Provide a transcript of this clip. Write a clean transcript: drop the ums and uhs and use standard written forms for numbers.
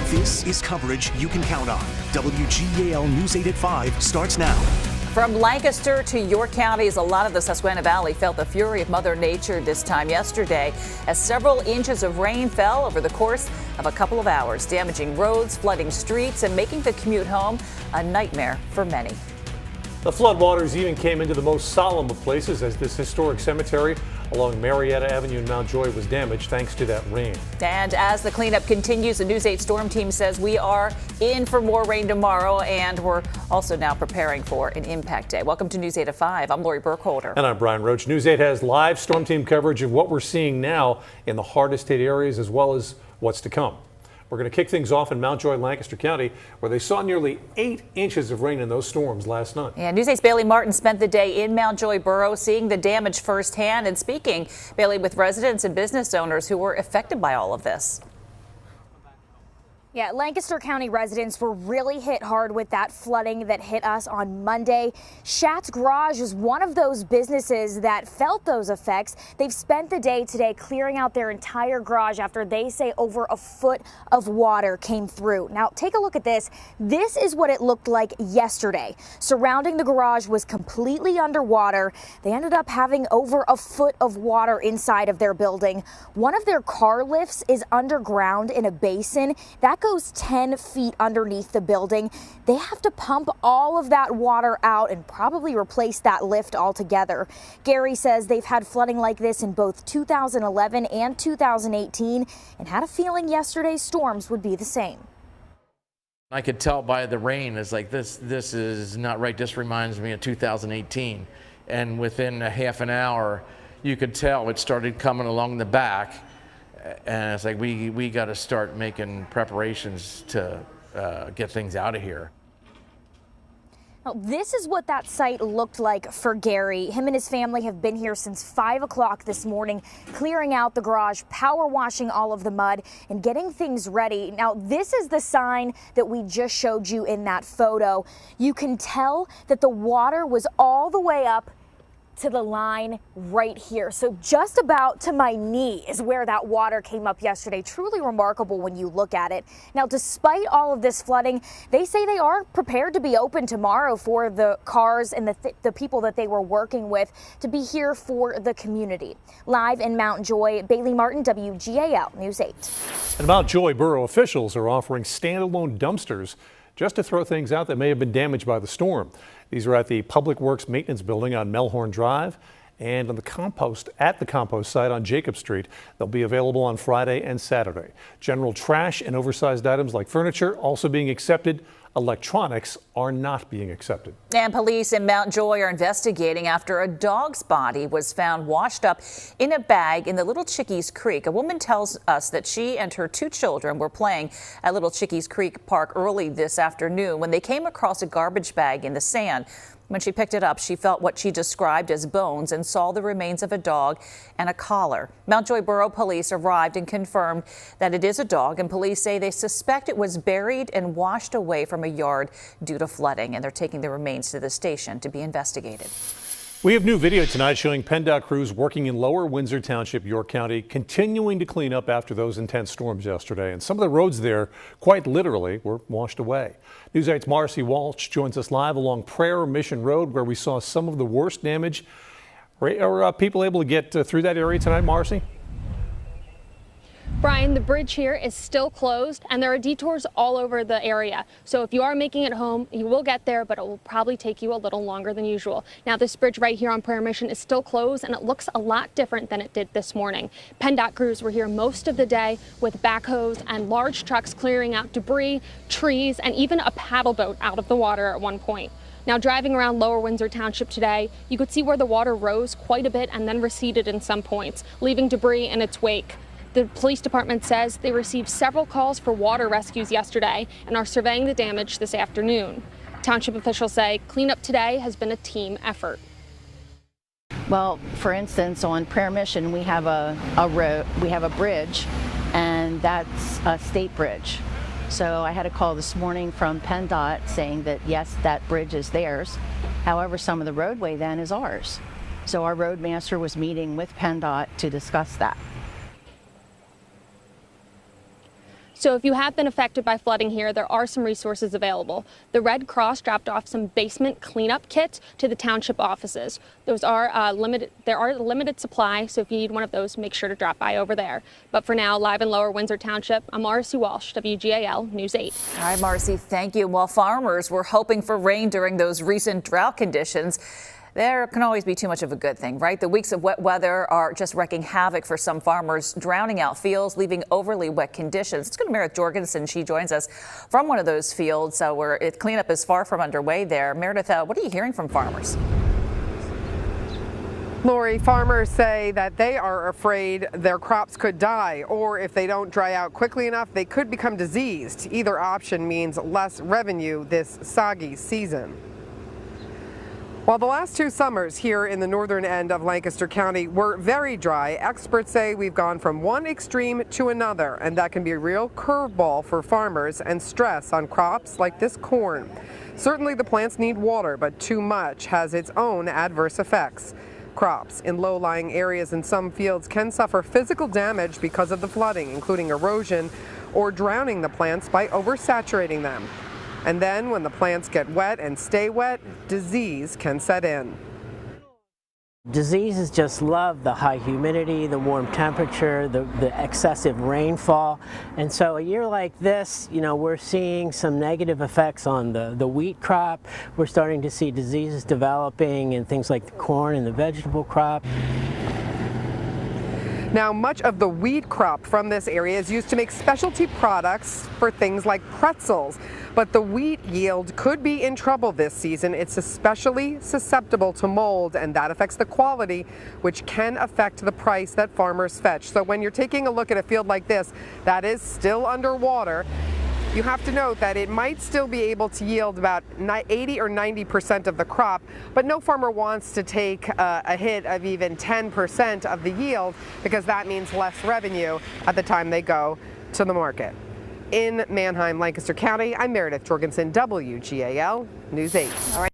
This is coverage you can count on. WGAL News 8 at 5 starts now. From Lancaster to York counties, a lot of the Susquehanna Valley felt the fury of Mother Nature this time yesterday as several inches of rain fell over the course of a couple of hours, damaging roads, flooding streets, and making the commute home a nightmare for many. The floodwaters even came into the most solemn of places as this historic cemetery along Marietta Avenue in Mount Joy was damaged thanks to that rain. And as the cleanup continues, the News 8 storm team says we are in for more rain tomorrow, and we're also now preparing for an impact day. Welcome to News 8 at 5. I'm Lori Burkholder. And I'm Brian Roach. News 8 has live storm team coverage of what we're seeing now in the hardest hit areas as well as what's to come. We're going to kick things off in Mount Joy, Lancaster County, where they saw nearly 8 inches of rain in those storms last night. And News 8's Bailey Martin spent the day in Mount Joy Borough seeing the damage firsthand and speaking, Bailey, with residents and business owners who were affected by all of this. Yeah, Lancaster County residents were really hit hard with that flooding that hit us on Monday. Schatz Garage is one of those businesses that felt those effects. They've spent the day today clearing out their entire garage after they say over a foot of water came through. Now, take a look at this. This is what it looked like yesterday. Surrounding the garage was completely underwater. They ended up having over a foot of water inside of their building. One of their car lifts is underground in a basin. That goes 10 feet underneath the building. They have to pump all of that water out and probably replace that lift altogether. Gary says they've had flooding like this in both 2011 and 2018 and had a feeling yesterday's storms would be the same. I could tell by the rain, it's like this is not right. This reminds me of 2018. And within a half an hour, you could tell it started coming along the back. And it's like, we got to start making preparations to get things out of here. Now, this is what that site looked like for Gary. Him and his family have been here since 5 o'clock this morning, clearing out the garage, power washing all of the mud, and getting things ready. Now, this is the sign that we just showed you in that photo. You can tell that the water was all the way up to the line right here. So just about to my knee is where that water came up yesterday. Truly remarkable when you look at it. Now, despite all of this flooding, they say they are prepared to be open tomorrow for the cars and the people that they were working with to be here for the community. Live in Mount Joy, Bailey Martin, WGAL News 8. And Mount Joy Borough officials are offering standalone dumpsters just to throw things out that may have been damaged by the storm. These are at the Public Works Maintenance Building on Melhorn Drive and on the compost site on Jacob Street. They'll be available on Friday and Saturday. General trash and oversized items like furniture also being accepted. Electronics are not being accepted. And police in Mount Joy are investigating after a dog's body was found washed up in a bag in the Little Chickies Creek. A woman tells us that she and her 2 children were playing at Little Chickies Creek Park early this afternoon when they came across a garbage bag in the sand. When she picked it up, she felt what she described as bones and saw the remains of a dog and a collar. Mount Joy Borough Police arrived and confirmed that it is a dog, and police say they suspect it was buried and washed away from a yard due to flooding, and they're taking the remains to the station to be investigated. We have new video tonight showing PennDOT crews working in Lower Windsor Township, York County, continuing to clean up after those intense storms yesterday. And some of the roads there, quite literally, were washed away. News 8's Marcy Walsh joins us live along Prayer Mission Road, where we saw some of the worst damage. Are people able to get through that area tonight, Marcy? Brian, the bridge here is still closed and there are detours all over the area. So if you are making it home, you will get there, but it will probably take you a little longer than usual. Now, this bridge right here on Prayer Mission is still closed and it looks a lot different than it did this morning. PennDOT crews were here most of the day with backhoes and large trucks clearing out debris, trees, and even a paddle boat out of the water at one point. Now, driving around Lower Windsor Township today, you could see where the water rose quite a bit and then receded in some points, leaving debris in its wake. The police department says they received several calls for water rescues yesterday and are surveying the damage this afternoon. Township officials say cleanup today has been a team effort. Well, for instance, on Prayer Mission, we have a bridge, and that's a state bridge. So I had a call this morning from PennDOT saying that yes, that bridge is theirs. However, some of the roadway then is ours. So our roadmaster was meeting with PennDOT to discuss that. So if you have been affected by flooding here, there are some resources available. The Red Cross dropped off some basement cleanup kits to the township offices. Those are limited. There are a limited supply, so if you need one of those, make sure to drop by over there. But for now, live in Lower Windsor Township, I'm Marcy Walsh, WGAL News 8. All right, Marcy, thank you. While farmers were hoping for rain during those recent drought conditions, there can always be too much of a good thing, right? The weeks of wet weather are just wreaking havoc for some farmers, drowning out fields, leaving overly wet conditions. Let's go to Meredith Jorgensen. She joins us from one of those fields where cleanup is far from underway there. Meredith, what are you hearing from farmers? Lori, farmers say that they are afraid their crops could die, or if they don't dry out quickly enough, they could become diseased. Either option means less revenue this soggy season. While the last 2 summers here in the northern end of Lancaster County were very dry, experts say we've gone from one extreme to another, and that can be a real curveball for farmers and stress on crops like this corn. Certainly the plants need water, but too much has its own adverse effects. Crops in low-lying areas in some fields can suffer physical damage because of the flooding, including erosion or drowning the plants by oversaturating them. And then when the plants get wet and stay wet, disease can set in. Diseases just love the high humidity, the warm temperature, the excessive rainfall. And so a year like this, you know, we're seeing some negative effects on the wheat crop. We're starting to see diseases developing in things like the corn and the vegetable crop. Now, much of the wheat crop from this area is used to make specialty products for things like pretzels. But the wheat yield could be in trouble this season. It's especially susceptible to mold, and that affects the quality, which can affect the price that farmers fetch. So when you're taking a look at a field like this that is still underwater, you have to note that it might still be able to yield about 80 or 90% of the crop, but no farmer wants to take a hit of even 10% of the yield, because that means less revenue at the time they go to the market. In Manheim, Lancaster County, I'm Meredith Jorgensen, WGAL News 8. All right.